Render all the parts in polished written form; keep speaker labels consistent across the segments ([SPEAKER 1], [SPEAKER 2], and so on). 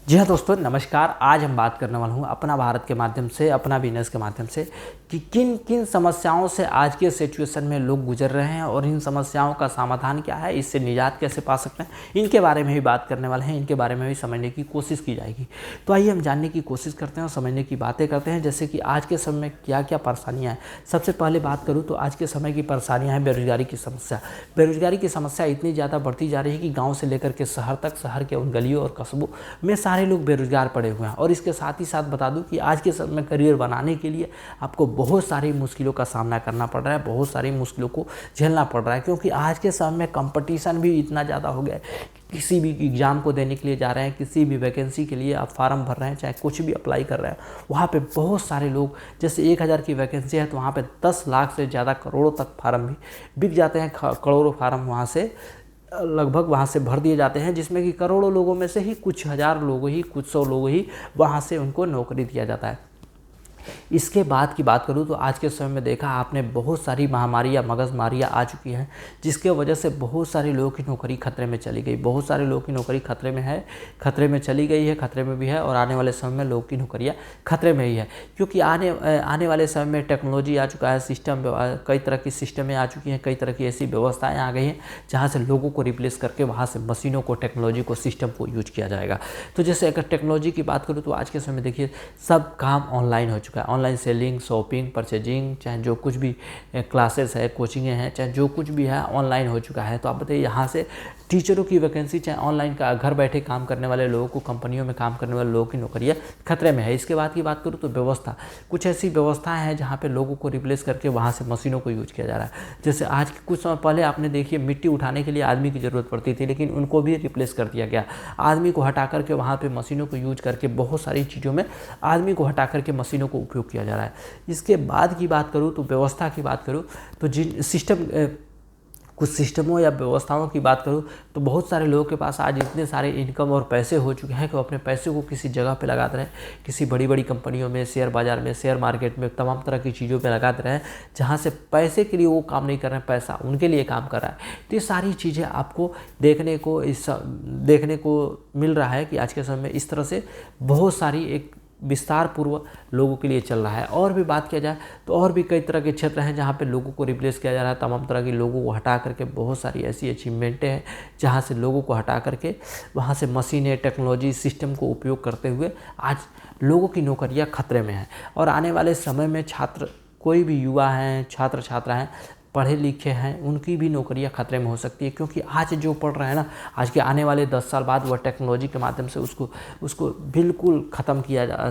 [SPEAKER 1] जी हाँ दोस्तों, नमस्कार। आज हम बात करने वाला हूँ अपना भारत के माध्यम से, अपना बिजनेस के माध्यम से कि किन किन समस्याओं से आज के सिचुएशन में लोग गुजर रहे हैं और इन समस्याओं का समाधान क्या है, इससे निजात कैसे पा सकते हैं, इनके बारे में भी बात करने वाले हैं। इनके बारे में भी समझने की कोशिश की जाएगी। तो आइए हम जानने की कोशिश करते हैं और समझने की बातें करते हैं, जैसे कि आज के समय में क्या क्या परेशानियाँ हैं। सबसे पहले बात करूँ तो आज के समय की परेशानियाँ हैं बेरोजगारी की समस्या। बेरोजगारी की समस्या इतनी ज़्यादा बढ़ती जा रही है कि गाँव से लेकर के शहर तक, शहर के उन गलियों और कस्बों में सारे लोग बेरोजगार पड़े हुए हैं। और इसके साथ ही साथ बता दूं कि आज के समय में करियर बनाने के लिए आपको बहुत सारी मुश्किलों का सामना करना पड़ रहा है, बहुत सारी मुश्किलों को झेलना पड़ रहा है, क्योंकि आज के समय में कंपटीशन भी इतना ज़्यादा हो गया है। किसी भी एग्ज़ाम को देने के लिए जा रहे हैं, किसी भी वैकेंसी के लिए आप फार्म भर रहे हैं, चाहे कुछ भी अप्लाई कर रहे हैं, वहाँ पे बहुत सारे लोग, जैसे 1000 की वैकेंसी है तो वहाँ पे 10 लाख से ज़्यादा, करोड़ों तक फार्म भी बिक जाते हैं। करोड़ों फार्म वहाँ से लगभग वहाँ से भर दिए जाते हैं, जिसमें कि करोड़ों लोगों में से ही कुछ हज़ार लोग ही, कुछ सौ लोग ही वहाँ से उनको नौकरी दिया जाता है। इसके बाद की बात करूँ तो आज के समय में देखा आपने बहुत सारी महामारियाँ, मगजमारियाँ आ चुकी हैं, जिसके वजह से बहुत सारे लोगों की नौकरी खतरे में चली गई। बहुत सारे लोगों की नौकरी खतरे में है, खतरे में चली गई है, खतरे में भी है, और आने वाले समय में लोगों की नौकरियाँ खतरे में ही है। क्योंकि आने वाले समय में टेक्नोलॉजी आ चुका है, सिस्टम, कई तरह की सिस्टमें आ चुकी हैं, कई तरह की ऐसी व्यवस्थाएँ आ गई हैं जहाँ से लोगों को रिप्लेस करके वहाँ से मशीनों को, टेक्नोलॉजी को, सिस्टम को यूज किया जाएगा। तो जैसे अगर टेक्नोलॉजी की बात करूँ तो आज के समय में देखिए सब काम ऑनलाइन हो चुका है। ऑनलाइन सेलिंग, शॉपिंग, परचेजिंग, चाहे जो कुछ भी क्लासेस है, कोचिंगें हैं, चाहे जो कुछ भी है ऑनलाइन हो चुका है। तो आप बताइए, यहाँ से टीचरों की वैकेंसी, चाहे ऑनलाइन का घर बैठे काम करने वाले लोगों को, कंपनियों में काम करने वाले लोगों की नौकरियाँ खतरे में है। इसके बाद की बात करूँ तो व्यवस्था, कुछ ऐसी व्यवस्थाएं हैं जहाँ पे लोगों को रिप्लेस करके वहाँ से मशीनों को यूज किया जा रहा है। जैसे आज कुछ समय पहले आपने देखिए मिट्टी उठाने के लिए आदमी की ज़रूरत पड़ती थी, लेकिन उनको भी रिप्लेस कर दिया गया। आदमी को हटा करके वहाँ पर मशीनों को यूज करके बहुत सारी चीज़ों में आदमी को हटा करके मशीनों को उपयोग किया जा रहा है। इसके बाद की बात करूँ तो व्यवस्था की बात करूँ तो जिन सिस्टम, कुछ सिस्टमों या व्यवस्थाओं की बात करूँ तो बहुत सारे लोगों के पास आज इतने सारे इनकम और पैसे हो चुके हैं कि वो अपने पैसे को किसी जगह पे लगाते रहे, किसी बड़ी बड़ी कंपनियों में, शेयर बाजार में, शेयर मार्केट में, तमाम तरह की चीज़ों पे लगाते रहे, जहाँ से पैसे के लिए वो काम नहीं कर रहे हैं, पैसा उनके लिए काम कर रहा है। तो ये सारी चीज़ें आपको देखने को मिल रहा है कि आज के समय में इस तरह से बहुत सारी एक विस्तार पूर्व लोगों के लिए चल रहा है। और भी बात किया जाए तो और भी कई तरह के क्षेत्र हैं जहाँ पे लोगों को रिप्लेस किया जा रहा है। तमाम तरह के लोगों को हटा करके बहुत सारी ऐसी अचीवमेंटें हैं जहाँ से लोगों को हटा करके वहाँ से मशीनें, टेक्नोलॉजी, सिस्टम को उपयोग करते हुए आज लोगों की नौकरियाँ खतरे में हैं। और आने वाले समय में छात्र, कोई भी युवा हैं, छात्र छात्रा हैं, पढ़े लिखे हैं, उनकी भी नौकरियां खतरे में हो सकती है। क्योंकि आज जो पढ़ रहे हैं ना, आज के आने वाले 10 साल बाद वह टेक्नोलॉजी के माध्यम से उसको बिल्कुल ख़त्म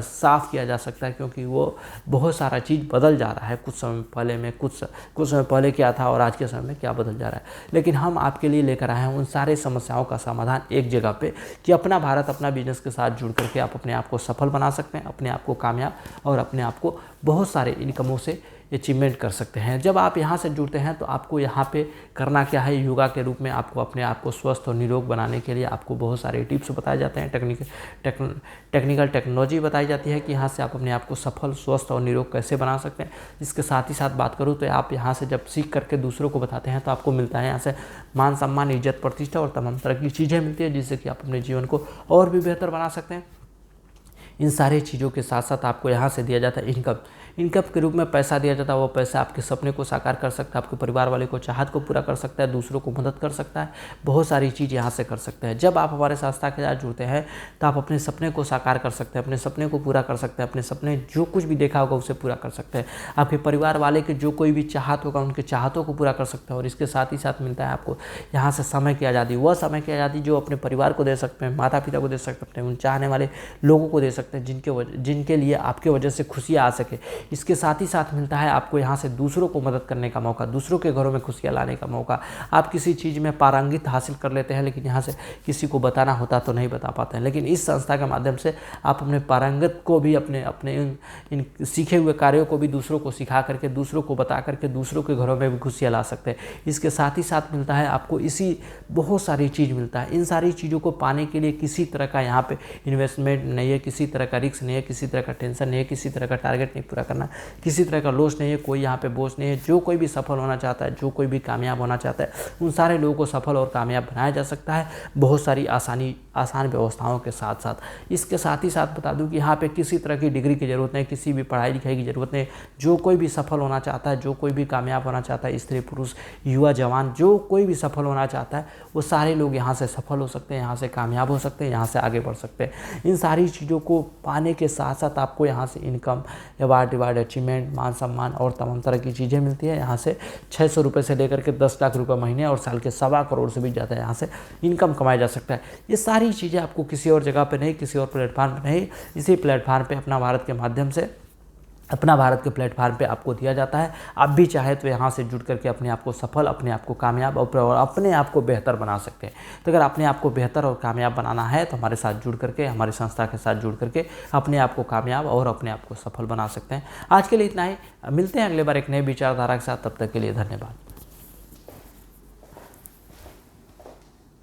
[SPEAKER 1] साफ़ किया जा सकता है, क्योंकि वो बहुत सारा चीज़ बदल जा रहा है। कुछ समय पहले क्या था और आज के समय में क्या बदल जा रहा है। लेकिन हम आपके लिए लेकर आए हैं उन सारे समस्याओं का समाधान एक जगह पे, कि अपना भारत, अपना बिजनेस के साथ जुड़ करके आप अपने आप को सफल बना सकते हैं, अपने आप को कामयाब और अपने आप को बहुत सारे इनकमों से अचीवमेंट कर सकते हैं। जब आप यहाँ से जुड़ते हैं तो आपको यहाँ पे करना क्या है, योगा के रूप में आपको अपने आप को स्वस्थ और निरोग बनाने के लिए आपको बहुत सारे टिप्स बताए जाते हैं, टेक्निकल टेक्नोलॉजी बताई जाती है कि यहाँ से आप अपने आप को सफल, स्वस्थ और निरोग कैसे बना सकते हैं। इसके साथ ही साथ बात करूँ तो आप यहाँ से जब सीख करके दूसरों को बताते हैं तो आपको मिलता है यहाँ से मान सम्मान, इज्जत, प्रतिष्ठा और तमाम तरह की चीज़ें मिलती है, जिससे कि आप अपने जीवन को और भी बेहतर बना सकते हैं। इन सारी चीज़ों के साथ साथ आपको यहाँ से दिया जाता है इनकम के रूप में पैसा दिया जाता है। वो पैसा आपके सपने को साकार कर सकता है, आपके परिवार वाले को चाहत को पूरा कर सकता है, दूसरों को मदद कर सकता है, बहुत सारी चीज़ यहाँ से कर सकते हैं। जब आप हमारे संस्था के साथ जुड़ते हैं तो आप अपने सपने को साकार कर सकते हैं, अपने सपने को पूरा कर सकते हैं, अपने सपने जो कुछ भी देखा होगा उसे पूरा कर सकते हैं। आपके परिवार वाले के जो कोई भी चाहत होगा उनके चाहतों को पूरा कर सकते हैं। और इसके साथ ही साथ मिलता है आपको यहाँ से समय की आज़ादी, वह समय की आज़ादी जो अपने परिवार को दे सकते हैं, माता पिता को दे सकते हैं, उन चाहने वाले लोगों को दे सकते हैं जिनके लिए आपके वजह से खुशियाँ आ सके। इसके साथ ही साथ मिलता है आपको यहाँ से दूसरों को मदद करने का मौका, दूसरों के घरों में खुशियाँ लाने का मौका। आप किसी चीज़ में पारंगित हासिल कर लेते हैं, लेकिन यहाँ से किसी को बताना होता तो नहीं बता पाते हैं। लेकिन इस संस्था के माध्यम से आप अपने पारंगत को भी, अपने इन सीखे हुए कार्यों को भी दूसरों को सिखा करके, दूसरों को बता करके दूसरों के घरों में भी खुशियाँ ला सकते हैं। इसके साथ ही साथ मिलता है आपको इसी बहुत सारी चीज़ मिलता है। इन सारी चीज़ों को पाने के लिए किसी तरह का यहाँ पे इन्वेस्टमेंट नहीं है, किसी तरह का रिस्क नहीं है, किसी तरह का टेंशन नहीं है, किसी तरह का टारगेट नहीं पूरा करना। किसी तरह का लॉस नहीं है, कोई यहाँ पे बोझ नहीं है। जो कोई भी सफल होना चाहता है, जो कोई भी कामयाब होना चाहता है, उन सारे लोगों को सफल और कामयाब बनाया जा सकता है बहुत सारी आसान व्यवस्थाओं के साथ साथ। इसके साथ ही साथ बता दूं कि यहाँ पे किसी तरह की डिग्री की ज़रूरत नहीं, किसी भी पढ़ाई लिखाई की ज़रूरत नहीं। जो कोई भी सफल होना चाहता है, जो कोई भी कामयाब होना चाहता है, स्त्री पुरुष युवा जवान, जो कोई भी सफल होना चाहता है, वो सारे लोग यहाँ से सफल हो सकते हैं, यहाँ से कामयाब हो सकते हैं, यहाँ से आगे बढ़ सकते हैं। इन सारी चीज़ों को पाने के साथ साथ आपको यहाँ से इनकम, अवार्ड, अचीवमेंट, मान सम्मान और तमाम तरह की चीज़ें मिलती है। यहाँ से 600 रुपये से लेकर के 10 लाख रुपये महीने और साल के 1.25 करोड़ से भी ज़्यादा यहाँ से इनकम कमाया जा सकता है। ये सारी चीज़ें आपको किसी और जगह पे नहीं, किसी और प्लेटफार्म पे नहीं, इसी प्लेटफार्म पे अपना भारत के माध्यम से, अपना भारत के प्लेटफार्म पे आपको दिया जाता है। आप भी चाहे तो यहाँ से जुड़ करके अपने आप को सफल, अपने आप को कामयाब और अपने आप को बेहतर बना सकते हैं। तो अगर अपने आप को बेहतर और कामयाब बनाना है तो हमारे साथ जुड़ करके, हमारी संस्था के साथ जुड़ करके अपने आप को कामयाब और अपने आप को सफल बना सकते हैं। आज के लिए इतना ही, मिलते हैं अगले बार एक नए विचारधारा के साथ। तब तक के लिए धन्यवाद।